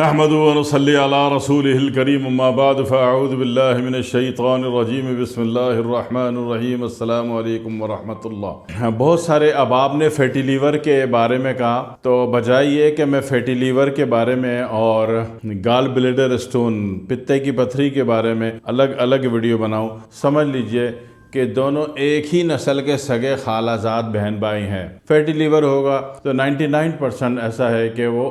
अहमदु व नसल्ली अला रसूलिहिल करीम अम्मा बाद फ़अऊज़ु बिल्लाहि मिनश शैतानिर रजीम बिस्मिल्लाहिर रहमानिर रहीम अस्सलामु अलैकुम व रहमतुल्लाह। बहुत सारे अब आपने फैटी लीवर के बारे में कहा, तो बजाय ये कि मैं फैटी लीवर के बारे में और गाल ब्लैडर स्टोन पित्ते की पथरी के बारे में अलग अलग वीडियो बनाऊं, समझ लीजिए कि दोनों एक ही नस्ल के सगे खालाजाद बहन भाई हैं। फैटी लीवर होगा तो 99% ऐसा है कि वो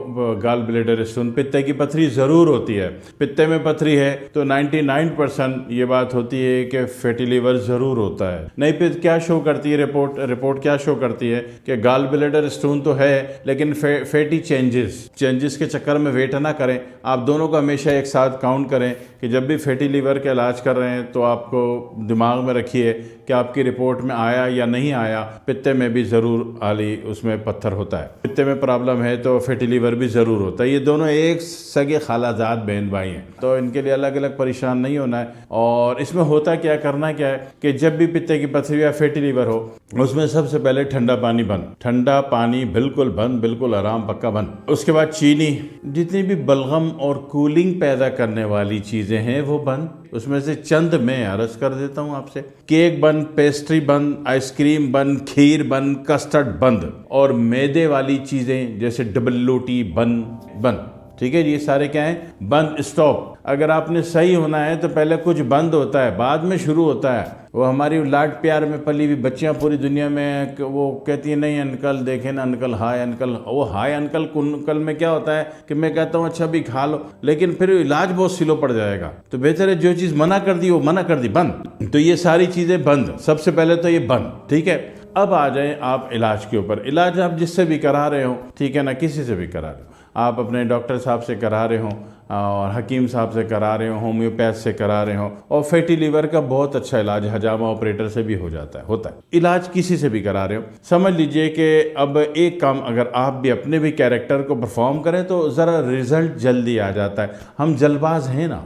गाल ब्लैडर स्टोन पित्ते की पथरी ज़रूर होती है। पित्ते में पथरी है तो 99% ये बात होती है कि फैटी लीवर ज़रूर होता है। नहीं फिर क्या शो करती है रिपोर्ट क्या शो करती है कि गाल ब्लैडर स्टोन तो है लेकिन फैटी चेंजेस के चक्कर में वेट ना करें। आप दोनों को हमेशा एक साथ काउंट करें कि जब भी फैटी लीवर का इलाज कर रहे हैं तो आपको दिमाग में रखिए कि आपकी रिपोर्ट में आया या नहीं आया, पित्ते में भी ज़रूर आली उसमें पत्थर होता है। पित्ते में प्रॉब्लम है तो फैटी लीवर भी ज़रूर होता है। ये दोनों एक सगे खालाजाद बहन भाई हैं, तो इनके लिए अलग अलग परेशान नहीं होना है। और इसमें होता क्या, करना क्या है कि जब भी पित्ते की पथरी या फैटी लीवर हो उसमें सबसे पहले ठंडा पानी बंद, ठंडा पानी बिल्कुल बंद, बिल्कुल आराम पक्का बंद। उसके बाद चीनी, जितनी भी बलगम और कूलिंग पैदा करने वाली चीज़ें हैं वो बंद। उसमें से चंद मैं अर्ज कर देता हूँ आपसे। केक बंद, पेस्ट्री बंद, आइसक्रीम बंद, खीर बंद, कस्टर्ड बंद, और मैदे वाली चीज़ें जैसे डबल रोटी बंद। ठीक है जी, ये सारे क्या हैं, बंद, स्टॉप। अगर आपने सही होना है तो पहले कुछ बंद होता है, बाद में शुरू होता है। वो हमारी लाड प्यार में पली हुई बच्चियां पूरी दुनिया में वो कहती है नहीं अंकल देखें ना अंकल, हाय अंकल। वो हाय अंकल में क्या होता है कि मैं कहता हूँ अच्छा भी खा लो, लेकिन फिर इलाज बहुत स्लो पड़ जाएगा। तो बेहतर है जो चीज़ मना कर दी वो मना कर दी, बंद। तो ये सारी चीज़ें बंद, सबसे पहले तो ये बंद। ठीक है, अब आ जाए आप इलाज के ऊपर। इलाज आप जिससे भी करा रहे हो, ठीक है ना, किसी से भी करा रहे हो, आप अपने डॉक्टर साहब से करा रहे हो और हकीम साहब से करा रहे हो, होम्योपैथ से करा रहे हो, और फैटी लीवर का बहुत अच्छा इलाज हजामा ऑपरेटर से भी होता है। इलाज किसी से भी करा रहे हो, समझ लीजिए कि अब एक काम अगर आप भी अपने भी कैरेक्टर को परफॉर्म करें तो ज़रा रिजल्ट जल्दी आ जाता है। हम जल्दबाज हैं ना,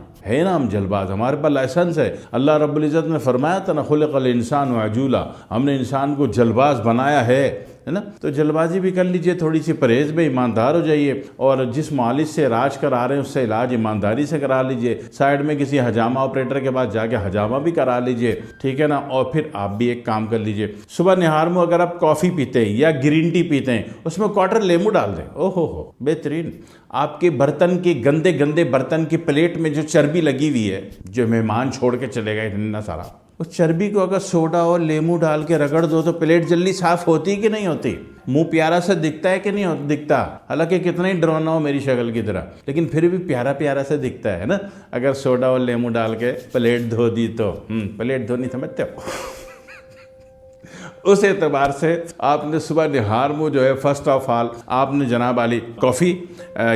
हम जल्दबाज, हमारे पास लाइसेंस है। अल्लाह रब्बुल इज़्ज़त ने फरमाया था ना, खुलिक़ल इंसान अजूला, हमने इंसान को जल्दबाज बनाया है ना। तो जल्दबाजी भी कर लीजिए, थोड़ी सी परहेज में ईमानदार हो जाइए, और जिस मालिश से इलाज करा रहे हैं उससे इलाज ईमानदारी से करा लीजिए। साइड में किसी हजामा ऑपरेटर के पास जाके हजामा भी करा लीजिए, ठीक है ना। और फिर आप भी एक काम कर लीजिए, सुबह निहार में अगर आप कॉफ़ी पीते हैं या ग्रीन टी पीते हैं, उसमें क्वार्टर लेमू डाल दें। ओहो हो, बेहतरीन। आपके बर्तन की गंदे बर्तन की प्लेट में जो चर्बी लगी हुई है, जो मेहमान छोड़ के चले गए इतना सारा, उस चर्बी को अगर सोडा और लेमू डाल के रगड़ दो तो प्लेट जल्दी साफ होती कि नहीं होती? मुंह प्यारा सा दिखता है कि नहीं दिखता? हालांकि कितना ही डरावना हो मेरी शक्ल की तरह, लेकिन फिर भी प्यारा सा दिखता है ना, अगर सोडा और लेमू डाल के प्लेट धो दी तो। प्लेट धोनी समझते हो? उस एतबार से आपने सुबह निहार मुँह जो है, फर्स्ट ऑफ ऑल आपने जनाब वाली कॉफ़ी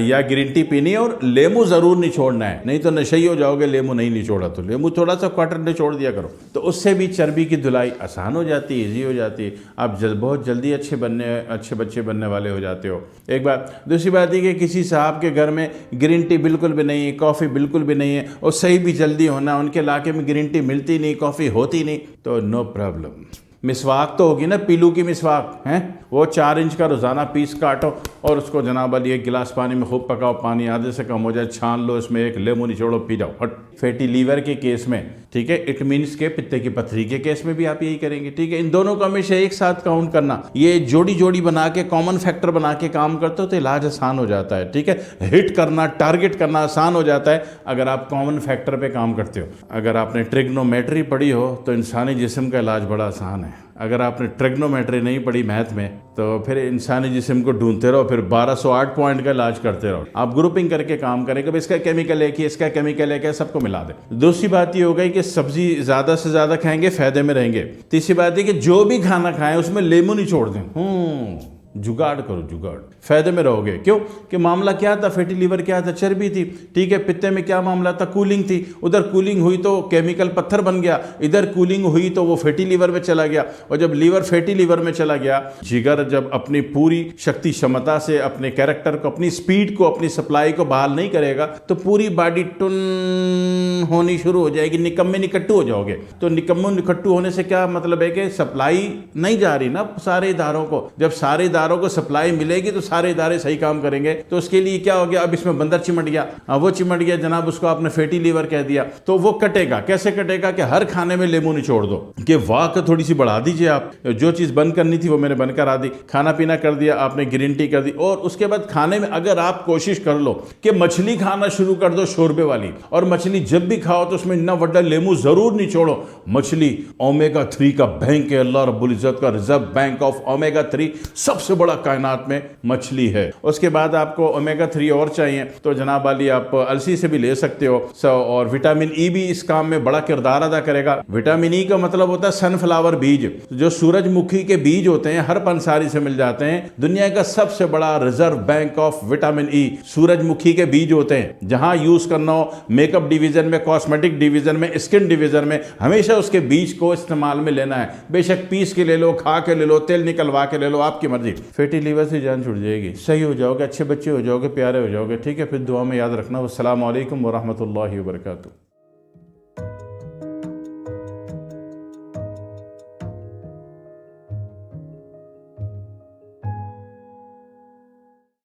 या ग्रीन टी पीनी है, और लेमू ज़रूर निचोड़ना है, नहीं तो नशे ही हो जाओगे। लेमू नहीं निचोड़ा तो लेमू थोड़ा सा क्वार्टर निचोड़ दिया करो, तो उससे भी चर्बी की धुलाई आसान हो जाती है, ईजी हो जाती है। आप बहुत जल्दी अच्छे बच्चे बनने वाले हो जाते हो। एक बात। दूसरी बात ये कि किसी साहब के घर में ग्रीन टी बिल्कुल भी नहीं है, कॉफ़ी बिल्कुल भी नहीं है, और सही भी जल्दी होना, उनके इलाके में ग्रीन टी मिलती नहीं, कॉफ़ी होती नहीं, तो नो प्रॉब्लम। मिसवाक तो होगी ना, पीलू की मिसवाक है, वो 4 इंच का रोज़ाना पीस काटो और उसको जनाब वाली एक गिलास पानी में खूब पकाओ, पानी आधे से कम हो जाए, छान लो, इसमें एक लेमू निचोड़ो, पी जाओ, हट। फैटी लीवर के केस में, ठीक है, इट मीन्स के पित्ते की पथरी के केस में भी आप यही करेंगे, ठीक है। इन दोनों को हमेशा एक साथ काउंट करना, ये जोड़ी बना के, कॉमन फैक्टर बना के काम करते हो तो इलाज आसान हो जाता है, ठीक है। हिट करना, टारगेट करना आसान हो जाता है अगर आप कॉमन फैक्टर पे काम करते हो। अगर आपने ट्रिग्नोमेट्री पढ़ी हो तो इंसानी जिस्म का इलाज बड़ा आसान है। अगर आपने ट्रिग्नोमेट्री नहीं पढ़ी मैथ में तो फिर इंसानी जिस्म को ढूंढते रहो, फिर 1208 पॉइंट का इलाज करते रहो। आप ग्रुपिंग करके काम करें, कभी इसका केमिकल एक ही, इसका केमिकल एक है, सबको मिला दे। दूसरी बात ये हो गई कि सब्जी ज़्यादा से ज़्यादा खाएंगे, फायदे में रहेंगे। तीसरी बात है कि जो भी खाना खाएं उसमें लेमू नहीं छोड़ दें। जुगाड़ करो, जुगाड़, फायदे में रहोगे। क्यों? कि मामला क्या था, फैटी लीवर क्या था, चर्बी थी, ठीक है। पित्ते में क्या मामला था, कूलिंग थी। उधर कूलिंग हुई तो केमिकल पत्थर बन गया, इधर कूलिंग हुई तो वो फैटी लीवर में चला गया, और जब लीवर फैटी लीवर में चला गया, जिगर जब अपनी पूरी शक्ति क्षमता से अपने कैरेक्टर को, अपनी स्पीड को, अपनी सप्लाई को बहाल नहीं करेगा तो पूरी बॉडी टुन होनी शुरू हो जाएगी, निकम्मे निकट्टू हो जाओगे। तो निकम्मे निकट्टू होने से क्या मतलब है कि सप्लाई नहीं जा रही ना सारे इदारों को। जब सारे इदारों इदारों को सप्लाई मिलेगी तो सारे इदारे सही काम करेंगे। तो उसके लिए क्या हो गया, अब इसमें बंदर चिमट गया, वो चिमट गया जनाब, उसको आपने फैटी लीवर कह दिया, तो वो कटेगा। कैसे कटेगा कि हर खाने में लेमू निचोड़ दो कि वाह थोड़ी सी बढ़ा दीजिए आप, जो चीज़ बंद करनी थी वो मैंने बंद करा दी, खाना पीना कर दिया आपने, ग्रीन टी कर दी। और उसके बाद खाने में अगर आप कोशिश कर लो कि मछली खाना शुरू कर दो शोरबे वाली, और मछली जब भी खाओ तो उसमें इतना बड़ा लेमू जरूर निचोड़ो। मछली ओमेगा 3 का बैंक है, अल्लाह रब्बुल इज्जत का रिजर्व बैंक ऑफ ओमेगा 3, सबसे बड़ा कायनात में मछली है। उसके बाद आपको ओमेगा 3 और चाहिए तो जनाब वाली आप अलसी से भी ले सकते हो। और विटामिन ई भी इस काम में बड़ा किरदार अदा करेगा। विटामिन ई का मतलब होता है सनफ्लावर बीज, जो सूरजमुखी के बीज होते हैं, हर पंसारी से मिल जाते हैं। दुनिया का सबसे बड़ा reserve bank of vitamin E सूरजमुखी के बीज होते हैं। जहां यूज करना हो मेकअप डिवीजन में, कॉस्मेटिक डिवीजन में, स्किन डिवीजन में, हमेशा उसके बीज को इस्तेमाल में लेना है। बेशक पीस के ले लो, खा के ले लो, तेल निकलवा के ले लो, आपकी मर्जी। फैटी लीवर से जान छुट जाएगी, सही हो जाओगे, अच्छे बच्चे हो जाओगे, प्यारे हो जाओगे। ठीक है, फिर दुआ में याद रखना। वस्सलामु अलैकुम वरहमतुल्लाहि वबरकातुहू।